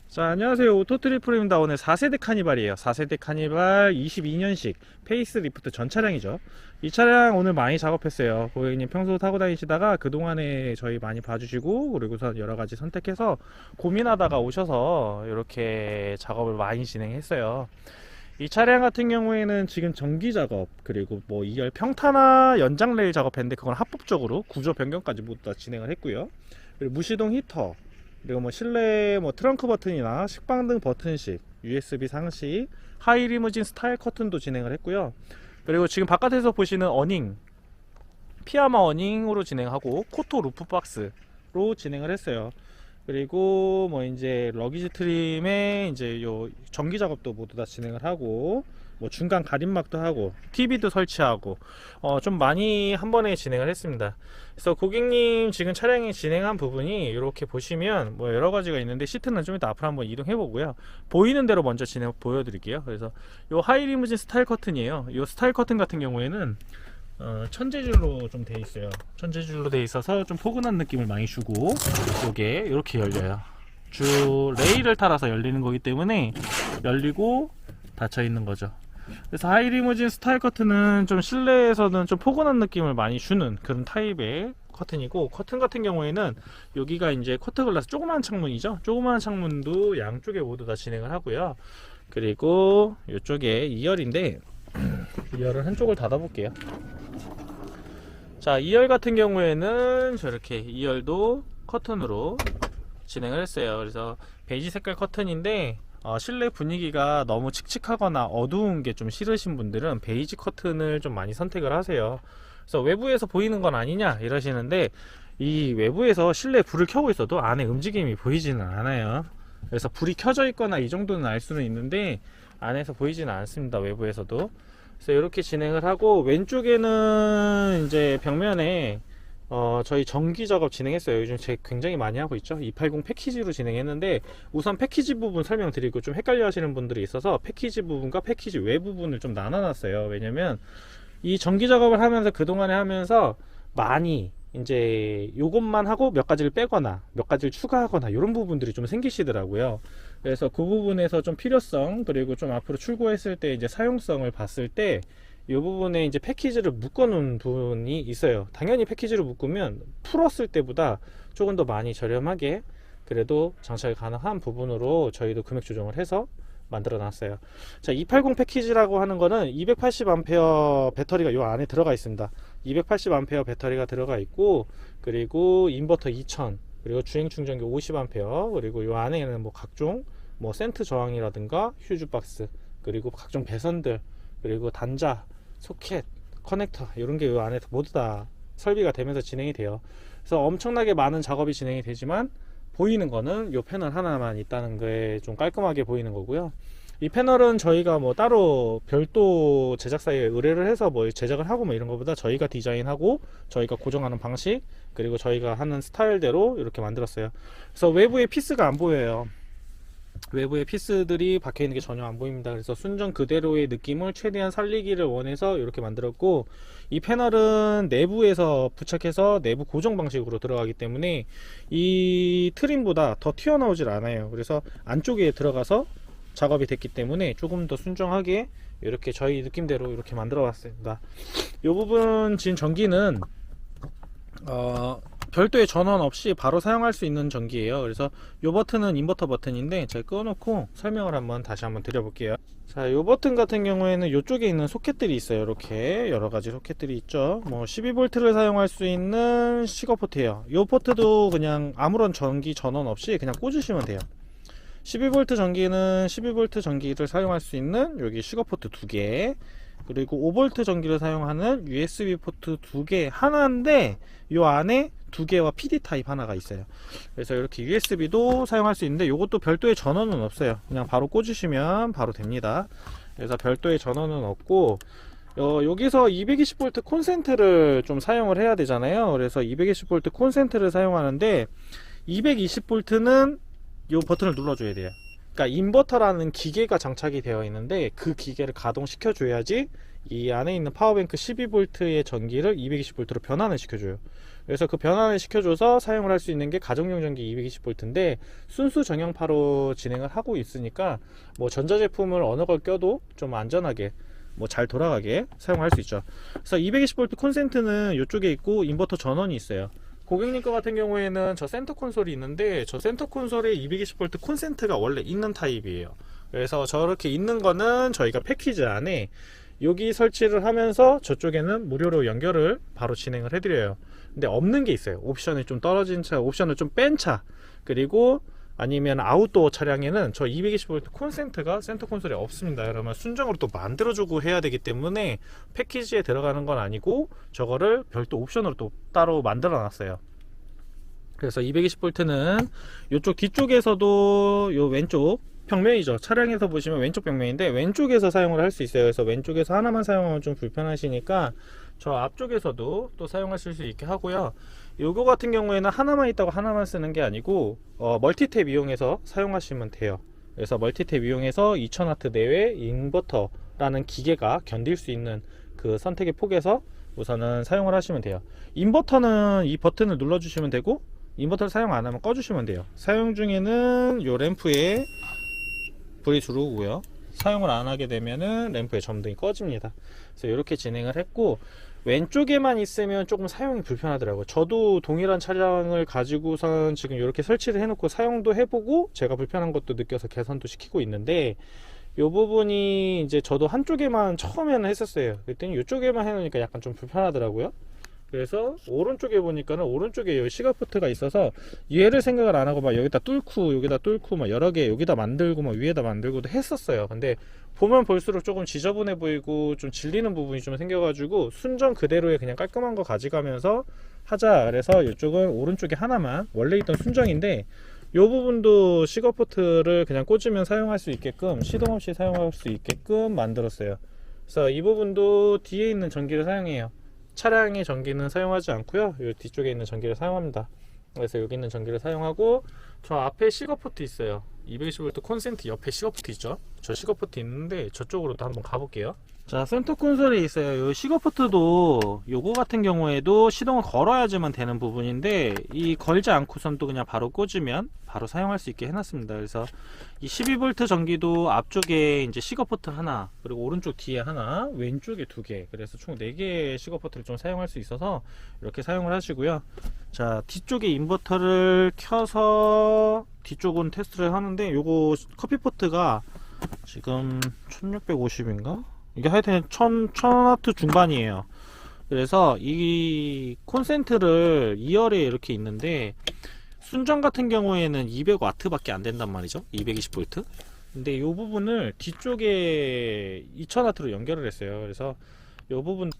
자, 안녕하세요. 오토트리플입니다. 오늘 4세대 카니발이에요. 4세대 카니발 22년식 페이스리프트 전 차량이죠. 이 차량 오늘 많이 작업했어요. 고객님 평소 타고 다니시다가 그동안에 저희 많이 봐주시고, 그리고선 여러가지 선택해서 고민하다가 오셔서 이렇게 작업을 많이 진행했어요. 이 차량 같은 경우에는 지금 전기 작업, 그리고 뭐 2열 평탄화 연장 레일 작업했는데, 그건 합법적으로 구조 변경까지 모두 다 진행을 했고요. 그리고 무시동 히터, 그리고 뭐 실내 뭐 트렁크 버튼이나 식빵등 버튼식, USB 상시, 하이 리무진 스타일 커튼도 진행을 했고요. 그리고 지금 바깥에서 보시는 어닝, 피아마 어닝으로 진행하고 코토 루프 박스로 진행을 했어요. 그리고 뭐 이제 러기지 트림에 이제 요 전기 작업도 모두 다 진행을 하고, 뭐 중간 가림막도 하고 TV도 설치하고 좀 많이 한 번에 진행을 했습니다. 그래서 고객님 지금 차량이 진행한 부분이 이렇게 보시면 뭐 여러 가지가 있는데, 시트는 좀 이따 앞으로 한번 이동해 보고요. 보이는 대로 먼저 진행 보여드릴게요. 그래서 요 하이 리무진 스타일 커튼이에요. 요 스타일 커튼 같은 경우에는 천재줄로 좀 돼 있어요. 천재줄로 돼 있어서 좀 포근한 느낌을 많이 주고, 이게 이렇게 열려요. 주 레일을 따라서 열리는 거기 때문에 열리고 닫혀 있는 거죠. 그래서 하이리무진 스타일 커튼은 좀 실내에서는 좀 포근한 느낌을 많이 주는 그런 타입의 커튼이고, 커튼 같은 경우에는 여기가 이제 커튼 글라스 조그마한 창문이죠. 조그마한 창문도 양쪽에 모두 다 진행을 하고요. 그리고 이쪽에 2열인데 2열은 한쪽을 닫아 볼게요. 자, 2열 같은 경우에는 저렇게 2열도 커튼으로 진행을 했어요. 그래서 베이지 색깔 커튼인데, 실내 분위기가 너무 칙칙하거나 어두운 게 좀 싫으신 분들은 베이지 커튼을 좀 많이 선택을 하세요. 그래서 외부에서 보이는 건 아니냐 이러시는데, 이 외부에서 실내 불을 켜고 있어도 안에 움직임이 보이지는 않아요. 그래서 불이 켜져 있거나 이 정도는 알 수는 있는데 안에서 보이지는 않습니다, 외부에서도. 그래서 이렇게 진행을 하고, 왼쪽에는 이제 벽면에 저희 전기 작업 진행했어요. 요즘 굉장히 많이 하고 있죠. 280 패키지로 진행했는데, 우선 패키지 부분 설명드리고, 좀 헷갈려 하시는 분들이 있어서 패키지 부분과 패키지 외 부분을 좀 나눠놨어요. 왜냐면 이 전기 작업을 하면서 그동안에 하면서 많이 이제 요것만 하고 몇 가지를 빼거나 몇 가지를 추가하거나 이런 부분들이 좀 생기시더라고요. 그래서 그 부분에서 좀 필요성, 그리고 좀 앞으로 출고했을 때 이제 사용성을 봤을 때 이 부분에 이제 패키지를 묶어 놓은 부분이 있어요. 당연히 패키지를 묶으면 풀었을 때보다 조금 더 많이 저렴하게 그래도 장착이 가능한 부분으로 저희도 금액 조정을 해서 만들어 놨어요. 자, 280 패키지라고 하는 거는 280A 배터리가 요 안에 들어가 있습니다. 280A 배터리가 들어가 있고, 그리고 인버터 2000, 그리고 주행 충전기 50A, 그리고 요 안에는 뭐 각종 뭐 센트 저항이라든가 휴즈 박스, 그리고 각종 배선들, 그리고 단자, 소켓, 커넥터 이런 게 요 안에 모두 다 설비가 되면서 진행이 돼요. 그래서 엄청나게 많은 작업이 진행이 되지만 보이는 거는 요 패널 하나만 있다는 거에 좀 깔끔하게 보이는 거고요. 이 패널은 저희가 뭐 따로 별도 제작사에 의뢰를 해서 뭐 제작을 하고 뭐 이런 것보다 저희가 디자인하고 저희가 고정하는 방식, 그리고 저희가 하는 스타일대로 이렇게 만들었어요. 그래서 외부에 피스가 안 보여요. 외부에 피스들이 박혀 있는 게 전혀 안 보입니다. 그래서 순정 그대로의 느낌을 최대한 살리기를 원해서 이렇게 만들었고, 이 패널은 내부에서 부착해서 내부 고정 방식으로 들어가기 때문에 이 트림보다 더 튀어나오질 않아요. 그래서 안쪽에 들어가서 작업이 됐기 때문에 조금 더 순정하게 이렇게 저희 느낌대로 이렇게 만들어 봤습니다. 이 부분 진 전기는 별도의 전원 없이 바로 사용할 수 있는 전기예요. 그래서 이 버튼은 인버터 버튼인데 제가 꺼놓고 설명을 다시 한번 드려볼게요. 자, 이 버튼 같은 경우에는 이쪽에 있는 소켓들이 있어요. 이렇게 여러가지 소켓들이 있죠. 뭐 12V를 사용할 수 있는 시거 포트예요. 이 포트도 그냥 아무런 전기 전원 없이 그냥 꽂으시면 돼요. 12V 전기는 12V 전기를 사용할 수 있는 여기 시거 포트 2개, 그리고 5V 전기를 사용하는 USB 포트 2개 하나인데, 이 안에 2개와 PD 타입 하나가 있어요. 그래서 이렇게 USB도 사용할 수 있는데, 이것도 별도의 전원은 없어요. 그냥 바로 꽂으시면 바로 됩니다. 그래서 별도의 전원은 없고, 여기서 220V 콘센트를 좀 사용을 해야 되잖아요. 그래서 220V 콘센트를 사용하는데, 220V는 이 버튼을 눌러줘야 돼요. 그러니까 인버터라는 기계가 장착이 되어 있는데, 그 기계를 가동시켜 줘야지 이 안에 있는 파워뱅크 12V의 전기를 220V로 변환을 시켜줘요. 그래서 그 변환을 시켜줘서 사용을 할 수 있는 게 가정용 전기 220V인데 순수 정형파로 진행을 하고 있으니까 뭐 전자제품을 어느 걸 껴도 좀 안전하게 뭐 잘 돌아가게 사용할 수 있죠. 그래서 220V 콘센트는 이쪽에 있고 인버터 전원이 있어요. 고객님 거 같은 경우에는 저 센터 콘솔이 있는데 저 센터 콘솔에 220V 콘센트가 원래 있는 타입이에요. 그래서 저렇게 있는 거는 저희가 패키지 안에 여기 설치를 하면서 저쪽에는 무료로 연결을 바로 진행을 해드려요. 근데 없는 게 있어요. 옵션이 좀 떨어진 차, 옵션을 좀 뺀 차, 그리고 아니면 아웃도어 차량에는 저 220V 콘센트가 센터 콘솔에 없습니다. 그러면 순정으로 또 만들어주고 해야 되기 때문에 패키지에 들어가는 건 아니고 저거를 별도 옵션으로 또 따로 만들어 놨어요. 그래서 220V는 이쪽 뒤쪽에서도 요 왼쪽 벽면이죠. 차량에서 보시면 왼쪽 벽면인데 왼쪽에서 사용을 할 수 있어요. 그래서 왼쪽에서 하나만 사용하면 좀 불편하시니까 저 앞쪽에서도 또 사용하실 수 있게 하고요. 요거 같은 경우에는 하나만 있다고 하나만 쓰는 게 아니고 멀티탭 이용해서 사용하시면 돼요. 그래서 멀티탭 이용해서 2000W 내외 인버터라는 기계가 견딜 수 있는 그 선택의 폭에서 우선은 사용을 하시면 돼요. 인버터는 이 버튼을 눌러 주시면 되고, 인버터를 사용 안 하면 꺼 주시면 돼요. 사용 중에는 요 램프에 불이 들어오고요, 사용을 안 하게 되면은 램프의 점등이 꺼집니다. 그래서 이렇게 진행을 했고, 왼쪽에만 있으면 조금 사용이 불편하더라고요. 저도 동일한 차량을 가지고선 지금 이렇게 설치를 해놓고 사용도 해보고 제가 불편한 것도 느껴서 개선도 시키고 있는데, 이 부분이 이제 저도 한쪽에만 처음에는 했었어요. 그랬더니 이쪽에만 해놓으니까 약간 좀 불편하더라고요. 그래서 오른쪽에 보니까는 오른쪽에 여기 시가포트가 있어서 얘를 생각을 안 하고 막 여기다 뚫고 막 여러 개 여기다 만들고 막 위에다 만들고도 했었어요. 근데 보면 볼수록 조금 지저분해 보이고 좀 질리는 부분이 좀 생겨가지고 순정 그대로의 그냥 깔끔한 거 가져가면서 하자. 그래서 이쪽은 오른쪽에 하나만, 원래 있던 순정인데 이 부분도 시거포트를 그냥 꽂으면 사용할 수 있게끔, 시동 없이 사용할 수 있게끔 만들었어요. 그래서 이 부분도 뒤에 있는 전기를 사용해요. 차량의 전기는 사용하지 않고요, 이 뒤쪽에 있는 전기를 사용합니다. 그래서 여기 있는 전기를 사용하고, 저 앞에 시거포트 있어요. 220V 콘센트 옆에 시거포트 있죠. 저 시거포트 있는데 저쪽으로도 한번 가볼게요. 자, 센터 콘솔에 있어요. 이 시거포트도 요거 같은 경우에도 시동을 걸어야지만 되는 부분인데, 이 걸지 않고선 또 그냥 바로 꽂으면 바로 사용할 수 있게 해놨습니다. 그래서 이 12V 전기도 앞쪽에 이제 시거포트 하나, 그리고 오른쪽 뒤에 하나, 왼쪽에 두 개, 그래서 총 4개의 시거포트를 좀 사용할 수 있어서 이렇게 사용을 하시고요. 자, 뒤쪽에 인버터를 켜서 뒤쪽은 테스트를 하는데, 요거 커피포트가 지금 1650인가? 이게 하여튼 1000W 중반이에요. 그래서 이 콘센트를 2열에 이렇게 있는데, 순정 같은 경우에는 200W 밖에 안 된단 말이죠. 220V. 근데 이 부분을 뒤쪽에 2000W로 연결을 했어요. 그래서 이 부분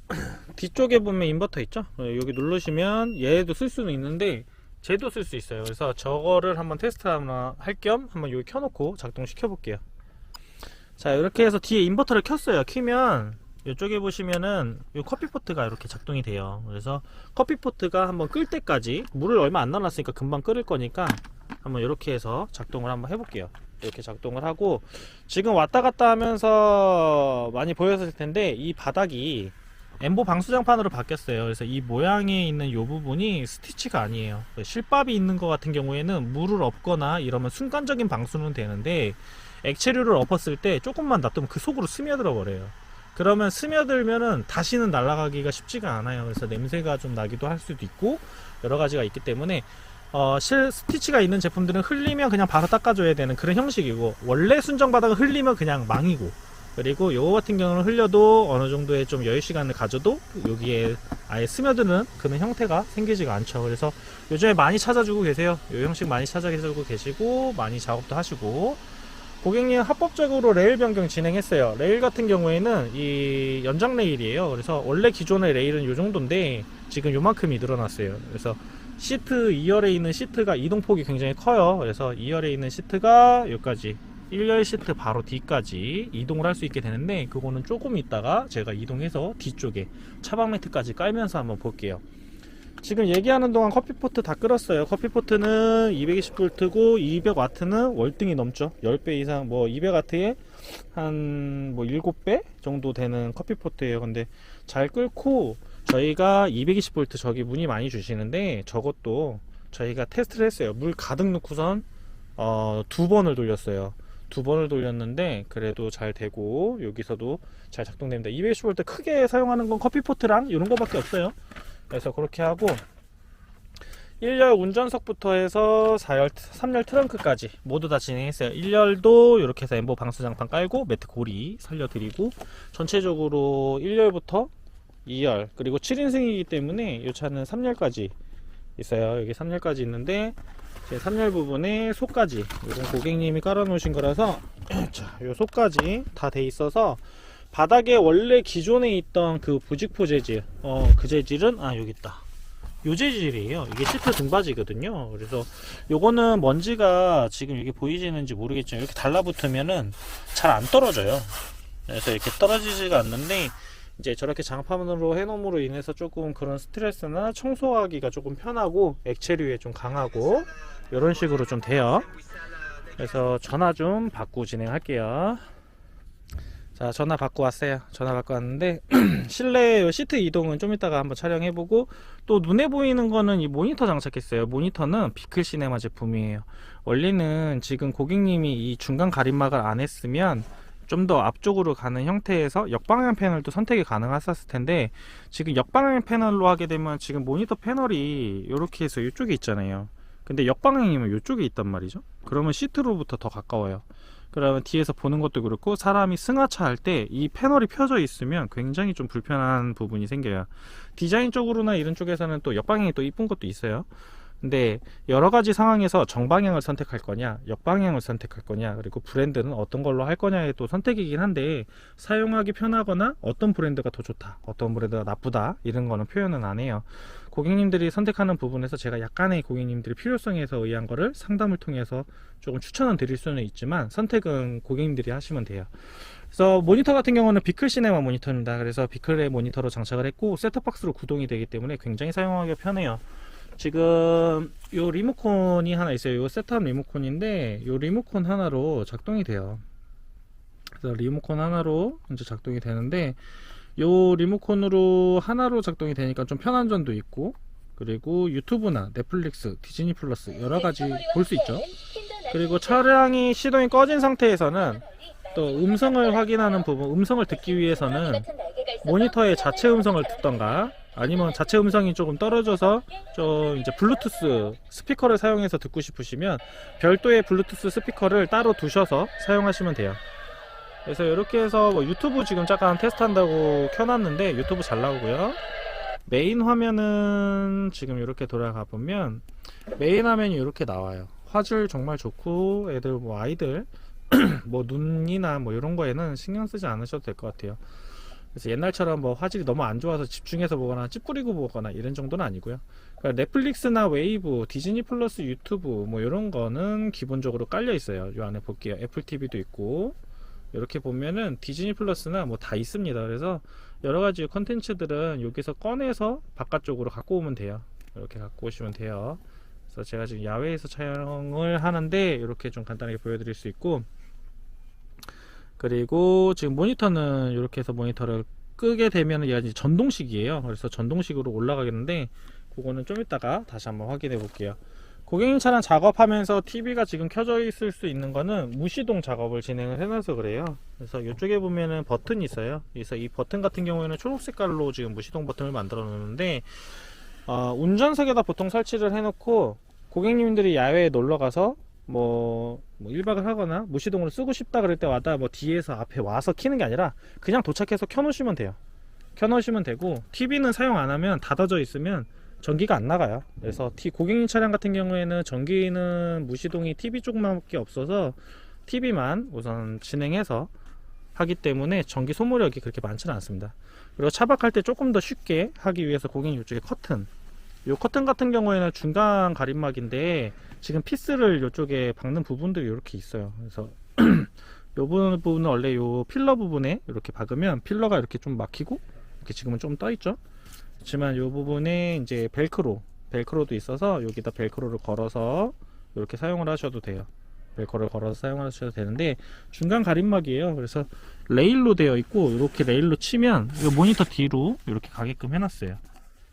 뒤쪽에 보면 인버터 있죠. 여기 누르시면 얘도 쓸 수는 있는데 쟤도 쓸 수 있어요. 그래서 저거를 한번 테스트 할 겸 한번 여기 켜놓고 작동시켜 볼게요. 자, 이렇게 해서 뒤에 인버터를 켰어요. 키면 이쪽에 보시면은 이 커피포트가 이렇게 작동이 돼요. 그래서 커피포트가 한번 끓 때까지, 물을 얼마 안 넣어놨으니까 금방 끓을 거니까 한번 이렇게 해서 작동을 한번 해볼게요. 이렇게 작동을 하고, 지금 왔다 갔다 하면서 많이 보였을 텐데 이 바닥이 엠보 방수장판으로 바뀌었어요. 그래서 이 모양에 있는 이 부분이 스티치가 아니에요. 실밥이 있는 것 같은 경우에는 물을 엎거나 이러면 순간적인 방수는 되는데, 액체류를 엎었을 때 조금만 놔두면 그 속으로 스며들어 버려요. 그러면 스며들면은 다시는 날아가기가 쉽지가 않아요. 그래서 냄새가 좀 나기도 할 수도 있고 여러 가지가 있기 때문에 스티치가 있는 제품들은 흘리면 그냥 바로 닦아줘야 되는 그런 형식이고, 원래 순정 바닥은 흘리면 그냥 망이고, 그리고 요거 같은 경우는 흘려도 어느 정도의 좀 여유 시간을 가져도 여기에 아예 스며드는 그런 형태가 생기지가 않죠. 그래서 요즘에 많이 찾아주고 계세요. 요 형식 많이 찾아주고 계시고 많이 작업도 하시고, 고객님 합법적으로 레일 변경 진행했어요. 레일 같은 경우에는 이 연장 레일이에요. 그래서 원래 기존의 레일은 요 정도인데 지금 요만큼이 늘어났어요. 그래서 시트 2열에 있는 시트가 이동폭이 굉장히 커요. 그래서 2열에 있는 시트가 여기까지, 1열 시트 바로 뒤까지 이동을 할 수 있게 되는데, 그거는 조금 있다가 제가 이동해서 뒤쪽에 차박 매트까지 깔면서 한번 볼게요. 지금 얘기하는 동안 커피포트 다 끓었어요. 커피포트는 220V고 200W는 월등히 넘죠. 10배 이상, 뭐 200W에 한 뭐 7배 정도 되는 커피포트예요. 근데 잘 끓고 저희가 220V 저기 문의 많이 주시는데 저것도 저희가 테스트를 했어요. 물 가득 넣고선 2번을 돌렸어요. 2번을 돌렸는데 그래도 잘 되고 여기서도 잘 작동됩니다. 220V 크게 사용하는 건 커피포트랑 이런 거밖에 없어요. 그래서 그렇게 하고 1열 운전석부터 해서 4열, 3열 트렁크까지 모두 다 진행했어요. 1열도 이렇게 해서 엠보 방수장판 깔고 매트 고리 살려드리고 전체적으로 1열부터 2열 그리고 7인승이기 때문에 이 차는 3열까지 있어요. 여기 3열까지 있는데 제 3열 부분에 속까지 이건 고객님이 깔아 놓으신 거라서 자, 요 속까지 다 돼 있어서 바닥에 원래 기존에 있던 그 부직포 재질 그 재질은 여기 있다. 요 재질이에요. 이게 시트 등받이거든요. 그래서 요거는 먼지가 지금 여기 보이시는지 모르겠지만 이렇게 달라붙으면은 잘 안 떨어져요. 그래서 이렇게 떨어지지가 않는데 이제 저렇게 장판으로 해놓음으로 인해서 조금 그런 스트레스나 청소하기가 조금 편하고 액체류에 좀 강하고 이런 식으로 좀 돼요. 그래서 전화 좀 받고 진행할게요. 자, 전화 받고 왔어요. 전화 받고 왔는데 실내 시트 이동은 좀 이따가 한번 촬영해보고 또 눈에 보이는 거는 이 모니터 장착했어요. 모니터는 비클 시네마 제품이에요. 원래는 지금 고객님이 이 중간 가림막을 안 했으면 좀 더 앞쪽으로 가는 형태에서 역방향 패널도 선택이 가능했었을 텐데 지금 역방향 패널로 하게 되면 지금 모니터 패널이 이렇게 해서 이쪽에 있잖아요. 근데 역방향이면 이쪽에 있단 말이죠. 그러면 시트로부터 더 가까워요. 그러면 뒤에서 보는 것도 그렇고 사람이 승하차 할 때 이 패널이 펴져 있으면 굉장히 좀 불편한 부분이 생겨요. 디자인적으로나 이런 쪽에서는 또 역방향이 또 이쁜 것도 있어요. 근데 여러가지 상황에서 정방향을 선택할 거냐 역방향을 선택할 거냐 그리고 브랜드는 어떤 걸로 할 거냐의 또 선택이긴 한데 사용하기 편하거나 어떤 브랜드가 더 좋다 어떤 브랜드가 나쁘다 이런 거는 표현은 안 해요. 고객님들이 선택하는 부분에서 제가 약간의 고객님들이 필요성에서 의한 거를 상담을 통해서 조금 추천은 드릴 수는 있지만 선택은 고객님들이 하시면 돼요. 그래서 모니터 같은 경우는 비클 시네마 모니터입니다. 그래서 비클의 모니터로 장착을 했고 셋톱박스로 구동이 되기 때문에 굉장히 사용하기가 편해요. 지금 요 리모컨이 하나 있어요. 요 셋탑 리모컨인데 요 리모컨 하나로 작동이 돼요. 그래서 리모컨 하나로 이제 작동이 되는데 요 리모컨으로 하나로 작동이 되니까 좀 편한 점도 있고 그리고 유튜브나 넷플릭스, 디즈니 플러스 여러가지 볼 수 있죠. 그리고 차량이 시동이 꺼진 상태에서는 또 음성을 확인하는 부분, 음성을 듣기 위해서는 모니터의 자체 음성을 듣던가 아니면 자체 음성이 조금 떨어져서 좀 이제 블루투스 스피커를 사용해서 듣고 싶으시면 별도의 블루투스 스피커를 따로 두셔서 사용하시면 돼요. 그래서 이렇게 해서 뭐 유튜브 지금 잠깐 테스트한다고 켜놨는데 유튜브 잘 나오고요. 메인 화면은 지금 이렇게 돌아가 보면 메인 화면이 이렇게 나와요. 화질 정말 좋고 애들 뭐 아이들 뭐 눈이나 뭐 이런 거에는 신경 쓰지 않으셔도 될 것 같아요. 그래서 옛날처럼 뭐 화질이 너무 안 좋아서 집중해서 보거나 찌푸리고 보거나 이런 정도는 아니고요. 그러니까 넷플릭스나 웨이브, 디즈니 플러스, 유튜브 뭐 이런 거는 기본적으로 깔려 있어요. 요 안에 볼게요. 애플 TV도 있고 이렇게 보면은 디즈니 플러스나 뭐 다 있습니다. 그래서 여러 가지 컨텐츠들은 여기서 꺼내서 바깥쪽으로 갖고 오면 돼요. 이렇게 갖고 오시면 돼요. 그래서 제가 지금 야외에서 촬영을 하는데 이렇게 좀 간단하게 보여드릴 수 있고 그리고 지금 모니터는 이렇게 해서 모니터를 끄게 되면 얘가 이제 전동식이에요. 그래서 전동식으로 올라가겠는데 그거는 좀 이따가 다시 한번 확인해 볼게요. 고객님 차량 작업하면서 TV가 지금 켜져 있을 수 있는 거는 무시동 작업을 진행을 해놔서 그래요. 그래서 이쪽에 보면은 버튼이 있어요. 그래서 이 버튼 같은 경우에는 초록 색깔로 지금 무시동 버튼을 만들어 놓는데 운전석에다 보통 설치를 해놓고 고객님들이 야외에 놀러가서 뭐 1박을 하거나 무시동으로 쓰고 싶다 그럴 때마다 뭐 뒤에서 앞에 와서 키는 게 아니라 그냥 도착해서 켜놓으시면 돼요. 켜놓으시면 되고 TV는 사용 안 하면 닫아져 있으면 전기가 안 나가요. 그래서 고객님 차량 같은 경우에는 전기는 무시동이 TV 쪽만밖에 없어서 TV만 우선 진행해서 하기 때문에 전기 소모력이 그렇게 많지는 않습니다. 그리고 차박할 때 조금 더 쉽게 하기 위해서 고객님 이쪽에 커튼, 요 커튼 같은 경우에는 중간 가림막인데 지금 피스를 이쪽에 박는 부분들이 이렇게 있어요. 그래서 요 부분은 원래 요 필러 부분에 이렇게 박으면 필러가 이렇게 좀 막히고 이렇게 지금은 좀 떠 있죠. 그렇지만 이 부분에 이제 벨크로도 있어서 여기다 벨크로를 걸어서 이렇게 사용을 하셔도 돼요. 벨크로를 걸어서 사용하셔도 되는데 중간 가림막이에요. 그래서 레일로 되어 있고 이렇게 레일로 치면 이 모니터 뒤로 이렇게 가게끔 해놨어요.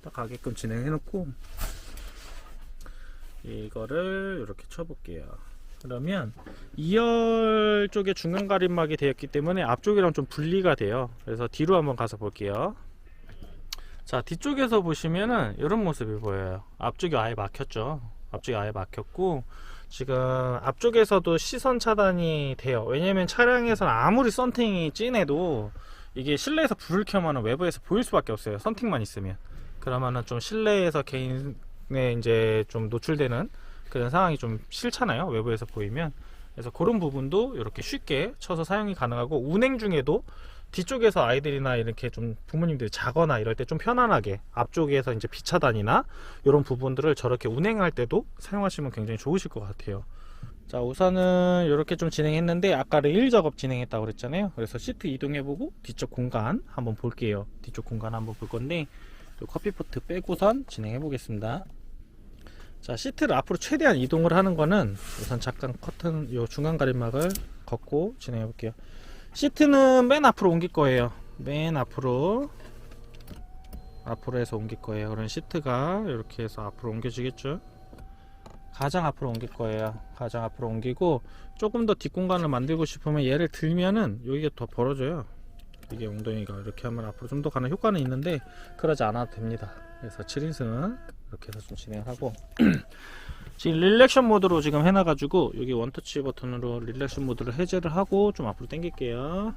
딱 가게끔 진행해 놓고 이거를 이렇게 쳐볼게요. 그러면 2열 쪽에 중간 가림막이 되었기 때문에 앞쪽이랑 좀 분리가 돼요. 그래서 뒤로 한번 가서 볼게요. 자, 뒤쪽에서 보시면은 이런 모습이 보여요. 앞쪽이 아예 막혔죠. 앞쪽이 아예 막혔고 지금 앞쪽에서도 시선 차단이 돼요. 왜냐면 차량에서는 아무리 썬팅이 진해도 이게 실내에서 불을 켜면 외부에서 보일 수밖에 없어요. 썬팅만 있으면. 그러면은 좀 실내에서 개인의 이제 좀 노출되는 그런 상황이 좀 싫잖아요. 외부에서 보이면. 그래서 그런 부분도 이렇게 쉽게 쳐서 사용이 가능하고 운행 중에도 뒤쪽에서 아이들이나 이렇게 좀 부모님들이 자거나 이럴 때 좀 편안하게 앞쪽에서 이제 비차단이나 이런 부분들을 저렇게 운행할 때도 사용하시면 굉장히 좋으실 것 같아요. 자, 우선은 이렇게 좀 진행했는데 아까 레일 작업 진행했다고 그랬잖아요. 그래서 시트 이동해보고 뒤쪽 공간 한번 볼게요. 뒤쪽 공간 한번 볼 건데 커피포트 빼고선 진행해 보겠습니다. 자, 시트를 앞으로 최대한 이동을 하는 거는 우선 잠깐 커튼 요 중간 가림막을 걷고 진행해 볼게요. 시트는 맨 앞으로 옮길 거예요. 맨 앞으로 해서 옮길 거예요. 그런 시트가 이렇게 해서 앞으로 옮겨지겠죠. 가장 앞으로 옮길 거예요. 가장 앞으로 옮기고 조금 더 뒷공간을 만들고 싶으면 얘를 들면은 여기가 더 벌어져요. 이게 엉덩이가 이렇게 하면 앞으로 좀 더 가는 효과는 있는데 그러지 않아도 됩니다. 그래서 7인승은 이렇게 해서 좀 진행을 하고 지금 릴렉션 모드로 지금 해놔가지고 여기 원터치 버튼으로 릴렉션 모드를 해제를 하고 좀 앞으로 당길게요.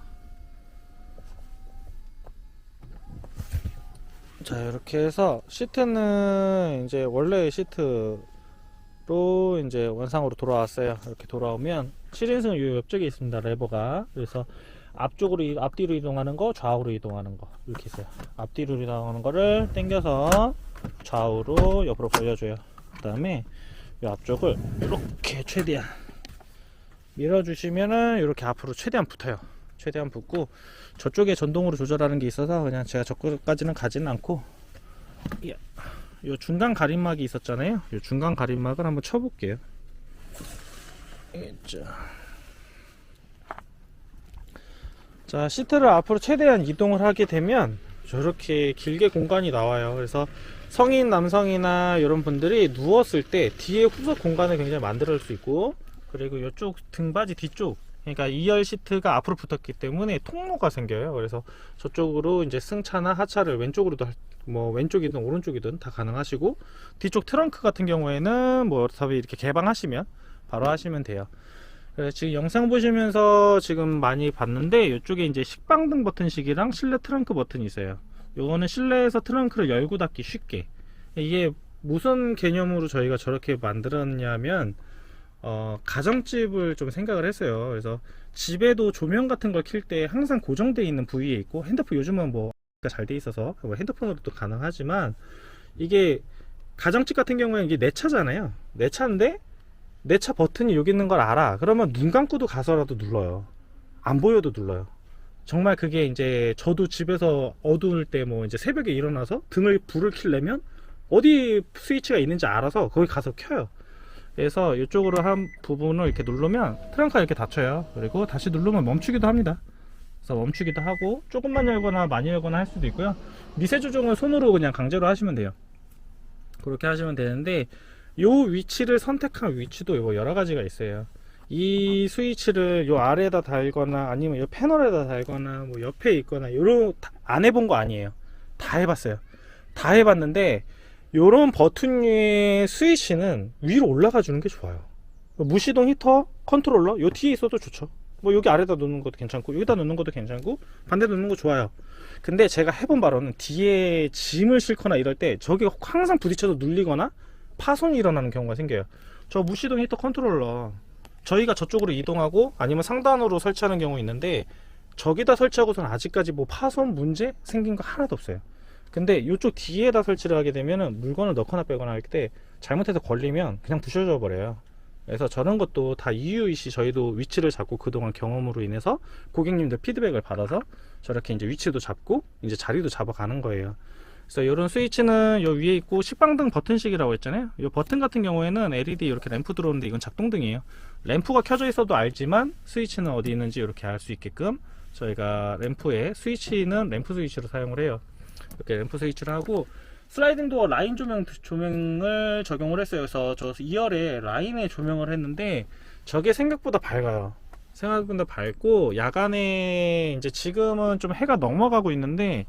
자, 이렇게 해서 시트는 이제 원래의 시트로 이제 원상으로 돌아왔어요. 이렇게 돌아오면 7인승은 이 옆쪽에 있습니다. 레버가. 그래서 앞뒤로 이동하는 거, 좌우로 이동하는 거 이렇게 있어요. 앞뒤로 이동하는 거를 당겨서 좌우로 옆으로 벌려줘요. 그 다음에 이 앞쪽을 이렇게 최대한 밀어주시면은 이렇게 앞으로 최대한 붙어요. 최대한 붙고 저쪽에 전동으로 조절하는 게 있어서 그냥 제가 저쪽까지는 가지는 않고 이 중간 가림막이 있었잖아요. 이 중간 가림막을 한번 쳐볼게요. 자, 시트를 앞으로 최대한 이동을 하게 되면 저렇게 길게 공간이 나와요. 그래서 성인 남성이나 이런 분들이 누웠을 때 뒤에 후석 공간을 굉장히 만들 수 있고 그리고 이쪽 등받이 뒤쪽 그러니까 2열 시트가 앞으로 붙었기 때문에 통로가 생겨요. 그래서 저쪽으로 이제 승차나 하차를 왼쪽으로도 뭐 왼쪽이든 오른쪽이든 다 가능하시고 뒤쪽 트렁크 같은 경우에는 뭐 어차피 이렇게 개방하시면 바로 하시면 돼요. 그래서 지금 영상 보시면서 지금 많이 봤는데 이쪽에 이제 식빵등 버튼식이랑 실내 트렁크 버튼이 있어요. 요거는 실내에서 트렁크를 열고 닫기 쉽게. 이게 무슨 개념으로 저희가 저렇게 만들었냐면 가정집을 좀 생각을 했어요. 그래서 집에도 조명 같은 걸 켤 때 항상 고정되어 있는 부위에 있고 핸드폰 요즘은 뭐 잘 돼 있어서 핸드폰으로도 가능하지만 이게 가정집 같은 경우에는 이게 내 차잖아요. 내 차인데 내 차 버튼이 여기 있는 걸 알아. 그러면 눈 감고도 가서라도 눌러요. 안 보여도 눌러요. 정말 그게 이제 저도 집에서 어두울 때 뭐 이제 새벽에 일어나서 불을 켜려면 어디 스위치가 있는지 알아서 거기 가서 켜요. 그래서 이쪽으로 한 부분을 이렇게 누르면 트렁크가 이렇게 닫혀요. 그리고 다시 누르면 멈추기도 합니다. 그래서 멈추기도 하고 조금만 열거나 많이 열거나 할 수도 있고요. 미세 조정은 손으로 그냥 강제로 하시면 돼요. 그렇게 하시면 되는데 요 위치를 선택한 위치도 뭐 여러 가지가 있어요. 이 스위치를 요 아래에다 달거나 아니면 요 패널에다 달거나 뭐 옆에 있거나 요런 안 해본 거 아니에요. 다 해봤어요. 다 해봤는데 요런 버튼의 스위치는 위로 올라가 주는 게 좋아요. 무시동 히터 컨트롤러 요 뒤에 있어도 좋죠. 뭐 여기 아래다 놓는 것도 괜찮고 여기다 놓는 것도 괜찮고 반대 놓는 거 좋아요. 근데 제가 해본 바로는 뒤에 짐을 싣거나 이럴 때 저게 항상 부딪혀서 눌리거나 파손이 일어나는 경우가 생겨요. 저 무시동 히터 컨트롤러 저희가 저쪽으로 이동하고 아니면 상단으로 설치하는 경우 있는데 저기다 설치하고서는 아직까지 뭐 파손 문제 생긴 거 하나도 없어요. 근데 이쪽 뒤에다 설치를 하게 되면은 물건을 넣거나 빼거나 할 때 잘못해서 걸리면 그냥 부셔져 버려요. 그래서 저런 것도 다 이유이시 저희도 위치를 잡고 그동안 경험으로 인해서 고객님들 피드백을 받아서 저렇게 이제 위치도 잡고 이제 자리도 잡아가는 거예요. 그래서 이런 스위치는 요 위에 있고, 식빵등 버튼식이라고 했잖아요. 이 버튼 같은 경우에는 LED 이렇게 램프 들어오는데 이건 작동등이에요. 램프가 켜져 있어도 알지만 스위치는 어디 있는지 이렇게 알 수 있게끔 저희가 램프에 스위치는 램프 스위치로 사용을 해요. 이렇게 램프 스위치를 하고, 슬라이딩 도어 라인 조명을 적용을 했어요. 그래서 저 2열에 라인에 조명을 했는데 저게 생각보다 밝아요. 생각보다 밝고, 야간에 이제 지금은 좀 해가 넘어가고 있는데,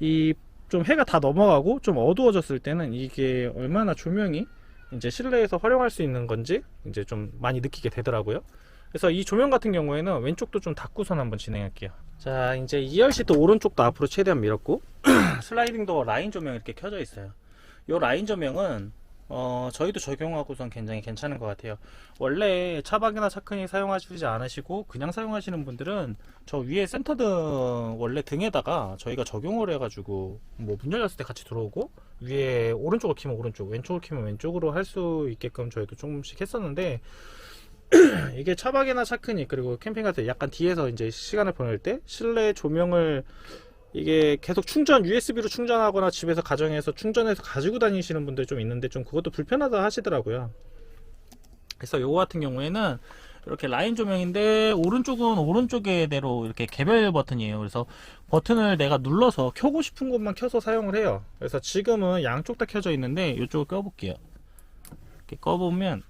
이 좀 해가 다 넘어가고 좀 어두워졌을 때는 이게 얼마나 조명이 이제 실내에서 활용할 수 있는 건지 이제 좀 많이 느끼게 되더라고요. 그래서 이 조명 같은 경우에는 왼쪽도 좀 닫고선 한번 진행할게요. 자, 이제 2열 시트 오른쪽도 앞으로 최대한 밀었고, 슬라이딩 도어 라인 조명 이렇게 켜져 있어요. 이 라인 조명은 저희도 적용하고선 굉장히 괜찮은 것 같아요. 원래 차박이나 차크니 사용하시지 않으시고 그냥 사용하시는 분들은 저 위에 센터등 원래 등에다가 저희가 적용을 해가지고 뭐 문 열렸을 때 같이 들어오고, 위에 오른쪽을 키면 오른쪽, 왼쪽을 키면 왼쪽으로 할 수 있게끔 저희도 조금씩 했었는데, 이게 차박이나 차크니 그리고 캠핑 갈 때 약간 뒤에서 이제 시간을 보낼 때 실내 조명을 이게 계속 USB로 충전하거나 집에서 가정에서 충전해서 가지고 다니시는 분들 좀 있는데, 좀 그것도 불편하다 하시더라고요. 그래서 요거 같은 경우에는 이렇게 라인 조명인데, 오른쪽은 오른쪽에대로 이렇게 개별 버튼이에요. 그래서 버튼을 내가 눌러서 켜고 싶은 곳만 켜서 사용을 해요. 그래서 지금은 양쪽 다 켜져 있는데 이쪽을 꺼볼게요. 이렇게 꺼보면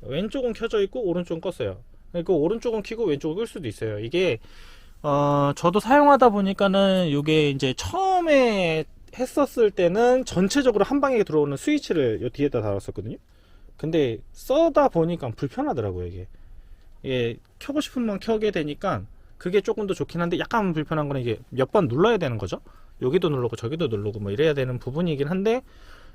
왼쪽은 켜져 있고 오른쪽은 껐어요. 그리고 오른쪽은 켜고 왼쪽을 끌 수도 있어요. 이게 저도 사용하다 보니까는 요게 이제 처음에 했었을 때는 전체적으로 한 방에 들어오는 스위치를 요 뒤에다 달았었거든요. 근데 써다 보니까 불편하더라고요. 이게 켜고 싶으면 켜게 되니까 그게 조금 더 좋긴 한데, 약간 불편한 거는 이게 몇 번 눌러야 되는 거죠. 여기도 누르고 저기도 누르고 뭐 이래야 되는 부분이긴 한데,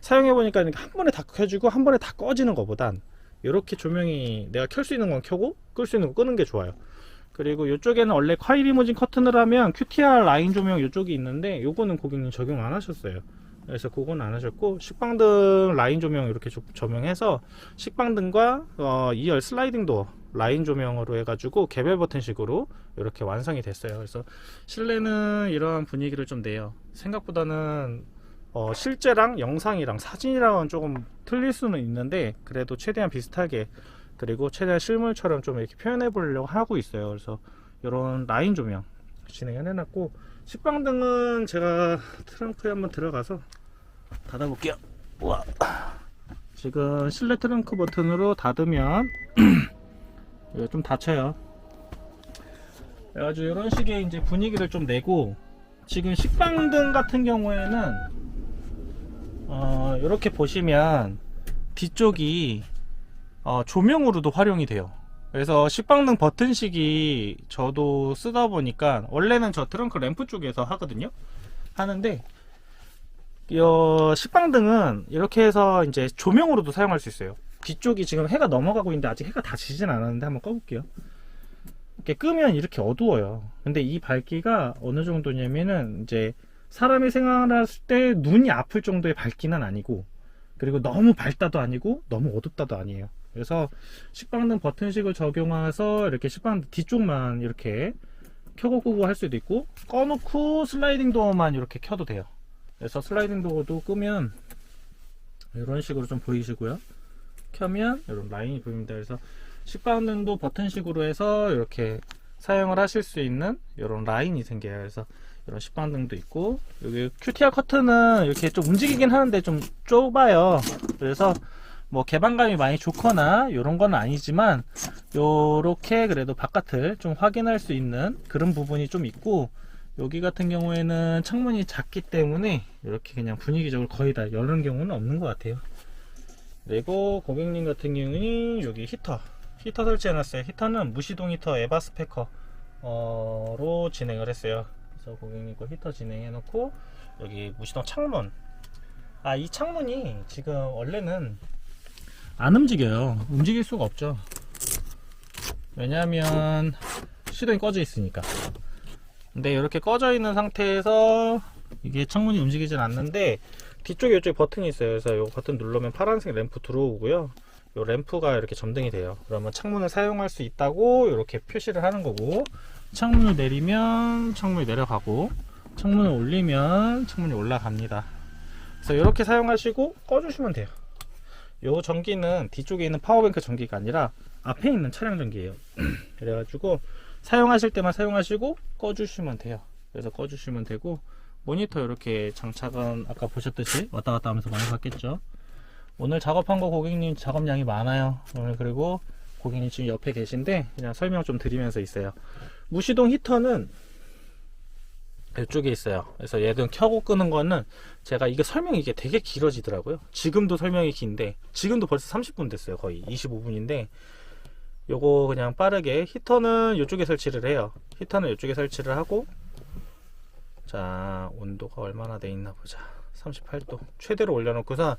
사용해 보니까 한 번에 다 켜지고 한 번에 다 꺼지는 것보단 이렇게 조명이 내가 켤 수 있는 건 켜고 끌 수 있는 거 끄는 게 좋아요. 그리고 이쪽에는 원래 콰이 리무진 커튼을 하면 QTR 라인 조명 이쪽이 있는데, 요거는 고객님 적용 안 하셨어요. 그래서 그건 안 하셨고, 식빵등 라인 조명 이렇게 조명해서 식빵등과 2열 슬라이딩 도어 라인 조명으로 해가지고 개별 버튼식으로 이렇게 완성이 됐어요. 그래서 실내는 이러한 분위기를 좀 내요. 생각보다는 실제랑 영상이랑 사진이랑은 조금 틀릴 수는 있는데, 그래도 최대한 비슷하게, 그리고 최대한 실물처럼 좀 이렇게 표현해 보려고 하고 있어요. 그래서 이런 라인 조명 진행을 해놨고, 식빵등은 제가 트렁크에 한번 들어가서 닫아볼게요. 우와. 지금 실내 트렁크 버튼으로 닫으면 이거 좀 닫혀요. 그래가지고 이런 식의 이제 분위기를 좀 내고, 지금 식빵등 같은 경우에는 이렇게 보시면 뒤쪽이 조명으로도 활용이 돼요. 그래서 식빵등 버튼식이 저도 쓰다 보니까, 원래는 저 트렁크 램프 쪽에서 하거든요. 하는데 식빵등은 이렇게 해서 이제 조명으로도 사용할 수 있어요. 뒤쪽이 지금 해가 넘어가고 있는데 아직 해가 다 지진 않았는데 한번 꺼볼게요. 이렇게 끄면 이렇게 어두워요. 근데 이 밝기가 어느 정도냐면은, 이제 사람이 생활했을 때 눈이 아플 정도의 밝기는 아니고, 그리고 너무 밝다도 아니고 너무 어둡다도 아니에요. 그래서 식빵등 버튼식을 적용해서 이렇게 식빵등 뒤쪽만 이렇게 켜고 끄고 할 수도 있고, 꺼놓고 슬라이딩 도어만 이렇게 켜도 돼요. 그래서 슬라이딩 도어도 끄면 이런 식으로 좀 보이시고요. 켜면 이런 라인이 보입니다. 그래서 식빵등도 버튼식으로 해서 이렇게 사용을 하실 수 있는 이런 라인이 생겨요. 그래서 이런 식빵등도 있고, 여기 QTR 커튼은 이렇게 좀 움직이긴 하는데 좀 좁아요. 그래서 뭐 개방감이 많이 좋거나 이런 건 아니지만, 요렇게 그래도 바깥을 좀 확인할 수 있는 그런 부분이 좀 있고, 여기 같은 경우에는 창문이 작기 때문에 이렇게 그냥 분위기적으로 거의 다 여는 경우는 없는 것 같아요. 그리고 고객님 같은 경우는 여기 히터 설치해 놨어요. 히터는 무시동 히터 에바스페커로 진행을 했어요. 그래서 고객님 거 히터 진행해 놓고, 여기 무시동 창문, 이 창문이 지금 원래는 안 움직여요. 움직일 수가 없죠. 왜냐하면 시동이 꺼져 있으니까. 근데 이렇게 꺼져 있는 상태에서 이게 창문이 움직이진 않는데, 뒤쪽에 이쪽에 버튼이 있어요. 그래서 이 버튼 누르면 파란색 램프 들어오고요. 이 램프가 이렇게 점등이 돼요. 그러면 창문을 사용할 수 있다고 이렇게 표시를 하는 거고, 창문을 내리면 창문이 내려가고, 창문을 올리면 창문이 올라갑니다. 그래서 이렇게 사용하시고 꺼주시면 돼요. 요 전기는 뒤쪽에 있는 파워뱅크 전기가 아니라 앞에 있는 차량 전기예요. 그래가지고 사용하실 때만 사용하시고 꺼주시면 돼요. 그래서 꺼주시면 되고, 모니터 이렇게 장착은 아까 보셨듯이 왔다 갔다 하면서 많이 봤겠죠. 오늘 작업한 거 고객님 작업량이 많아요 오늘. 그리고 고객님 지금 옆에 계신데 그냥 설명 좀 드리면서 있어요. 무시동 히터는 이쪽에 있어요. 그래서 얘는 켜고 끄는 거는 제가 이게 설명이 이게 되게 길어지더라고요. 지금도 설명이 긴데 지금도 벌써 30분 됐어요. 거의 25분인데 요거 그냥 빠르게, 히터는 이쪽에 설치를 해요. 히터는 이쪽에 설치를 하고, 자 온도가 얼마나 돼 있나 보자. 38도 최대로 올려놓고서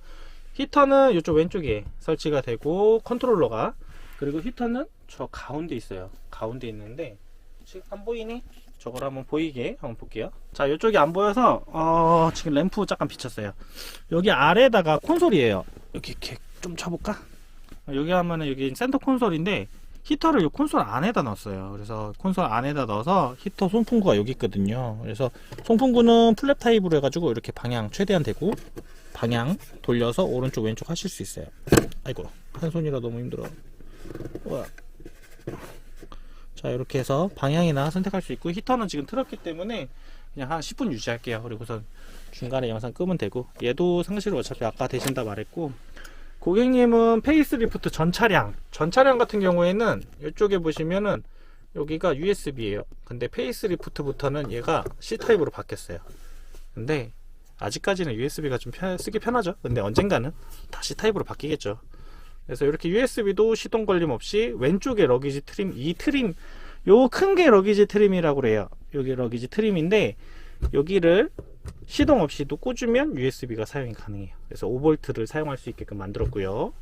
히터는 이쪽 왼쪽에 설치가 되고, 컨트롤러가, 그리고 히터는 저 가운데 있어요. 가운데 있는데 지금 안 보이니? 저걸 한번 보이게 한번 볼게요. 자, 이쪽이 안 보여서 지금 램프 잠깐 비쳤어요. 여기 아래에다가 콘솔이에요. 이렇게 좀 쳐볼까? 여기 하면은 여기 센터 콘솔인데 히터를 이 콘솔 안에다 넣었어요. 그래서 콘솔 안에다 넣어서 히터 송풍구가 여기 있거든요. 그래서 송풍구는 플랩 타입으로 해가지고 이렇게 방향 최대한 되고 방향 돌려서 오른쪽 왼쪽 하실 수 있어요. 아이고, 한 손이라 너무 힘들어. 우와. 자, 이렇게 해서 방향이나 선택할 수 있고, 히터는 지금 틀었기 때문에 그냥 한 10분 유지할게요. 그리고선 중간에 영상 끄면 되고, 얘도 상시로 어차피 아까 되신다 말했고, 고객님은 페이스리프트 전 차량 같은 경우에는 이쪽에 보시면은 여기가 USB예요. 근데 페이스리프트부터는 얘가 C타입으로 바뀌었어요. 근데 아직까지는 USB가 좀 쓰기 편하죠. 근데 언젠가는 다시 타입으로 바뀌겠죠. 그래서 이렇게 USB도 시동 걸림 없이 왼쪽에 러기지 트림, 이 트림, 요 큰 게 러기지 트림이라고 그래요. 여기 러기지 트림인데 여기를 시동 없이도 꽂으면 USB가 사용이 가능해요. 그래서 5V를 사용할 수 있게끔 만들었고요.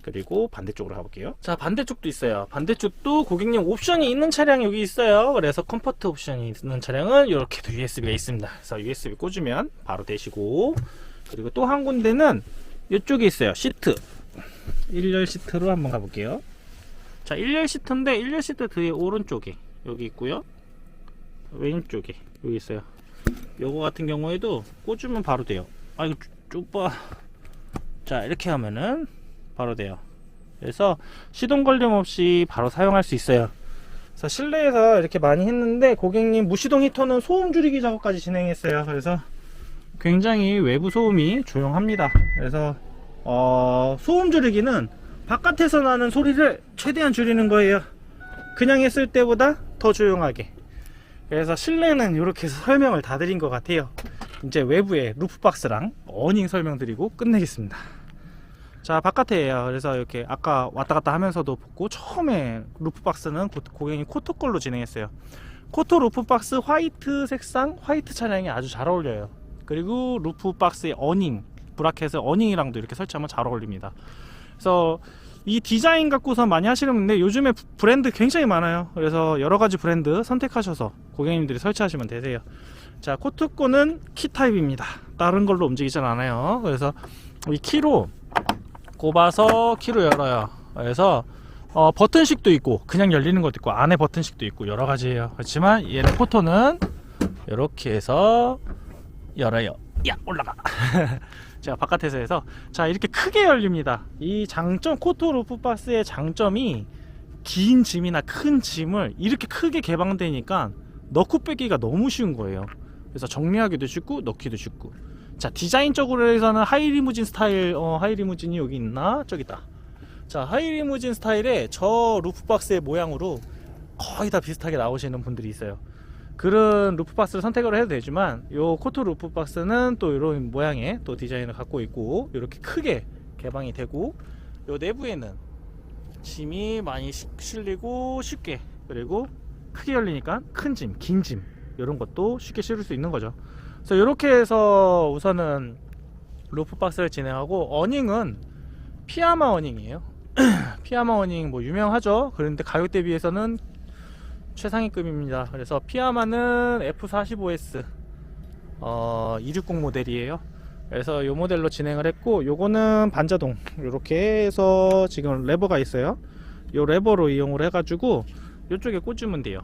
그리고 반대쪽으로 가볼게요. 자, 반대쪽도 있어요. 반대쪽도 고객님 옵션이 있는 차량이 여기 있어요. 그래서 컴포트 옵션이 있는 차량은 이렇게도 USB가 있습니다. 그래서 USB 꽂으면 바로 되시고, 그리고 또 한 군데는 이쪽에 있어요. 시트 1열 시트로 한번 가볼게요. 자, 1열 시트인데 1열 시트 뒤에 오른쪽에 여기 있고요, 왼쪽에 여기 있어요. 요거 같은 경우에도 꽂으면 바로 돼요. 아, 이거 좁아. 자, 이렇게 하면은 바로 돼요. 그래서 시동 걸림 없이 바로 사용할 수 있어요. 그래서 실내에서 이렇게 많이 했는데 고객님 무시동 히터는 소음 줄이기 작업까지 진행했어요. 그래서 굉장히 외부 소음이 조용합니다. 그래서 소음 줄이기는 바깥에서 나는 소리를 최대한 줄이는 거예요. 그냥 했을 때보다 더 조용하게. 그래서 실내는 이렇게 해서 설명을 다 드린 것 같아요. 이제 외부에 루프박스랑 어닝 설명드리고 끝내겠습니다. 자, 바깥에요. 그래서 이렇게 아까 왔다 갔다 하면서도 보고, 처음에 루프박스는 고객님 코토 걸로 진행했어요. 코토 루프박스 화이트 색상, 화이트 차량이 아주 잘 어울려요. 그리고 루프박스의 어닝, 브라켓의 어닝이랑도 이렇게 설치하면 잘 어울립니다. 그래서 이 디자인 갖고서 많이 하시는 분인데 요즘에 브랜드 굉장히 많아요. 그래서 여러가지 브랜드 선택하셔서 고객님들이 설치하시면 되세요. 자, 코트코는 키 타입입니다. 다른 걸로 움직이진 않아요. 그래서 이 키로 꼽아서 키로 열어요. 그래서 버튼식도 있고 그냥 열리는 것도 있고 안에 버튼식도 있고 여러가지예요. 그렇지만 얘는 코토는 이렇게 해서 열어요. 야, 올라가. 제가 바깥에서 해서, 자, 이렇게 크게 열립니다. 이 장점, 코토 루프박스의 장점이 긴 짐이나 큰 짐을 이렇게 크게 개방되니까 넣고 빼기가 너무 쉬운 거예요. 그래서 정리하기도 쉽고 넣기도 쉽고. 자, 디자인적으로 해서는 하이리무진 스타일, 하이리무진이 여기 있나? 저기 있다. 자, 하이리무진 스타일의 저 루프박스의 모양으로 거의 다 비슷하게 나오시는 분들이 있어요. 그런 루프박스를 선택을 해도 되지만 요 코토 루프박스는 또 이런 모양의 또 디자인을 갖고 있고 이렇게 크게 개방이 되고, 요 내부에는 짐이 많이 실리고 쉽게, 그리고 크게 열리니까 큰 짐, 긴 짐 이런 것도 쉽게 실을 수 있는 거죠. 그래서 이렇게 해서 우선은 루프박스를 진행하고, 어닝은 피아마 어닝이에요. 피아마 어닝 뭐 유명하죠. 그런데 가격대 비해서는 최상위급입니다. 그래서 피아마는 F45S 260 모델이에요. 그래서 이 모델로 진행을 했고, 요거는 반자동 이렇게 해서 지금 레버가 있어요. 이 레버로 이용을 해가지고 이쪽에 꽂으면 돼요.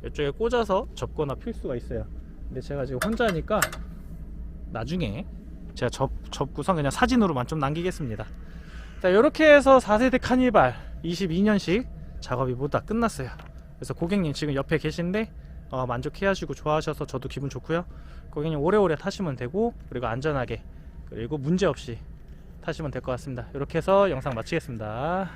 이쪽에 꽂아서 접거나 필 수가 있어요. 근데 제가 지금 혼자니까 나중에 제가 접고선 그냥 사진으로만 좀 남기겠습니다. 자, 이렇게 해서 4세대 카니발 22년식 작업이 모두 다 끝났어요. 그래서 고객님 지금 옆에 계신데 만족해 하시고 좋아하셔서 저도 기분 좋고요. 고객님 오래오래 타시면 되고, 그리고 안전하게, 그리고 문제없이 타시면 될 것 같습니다. 이렇게 해서 영상 마치겠습니다.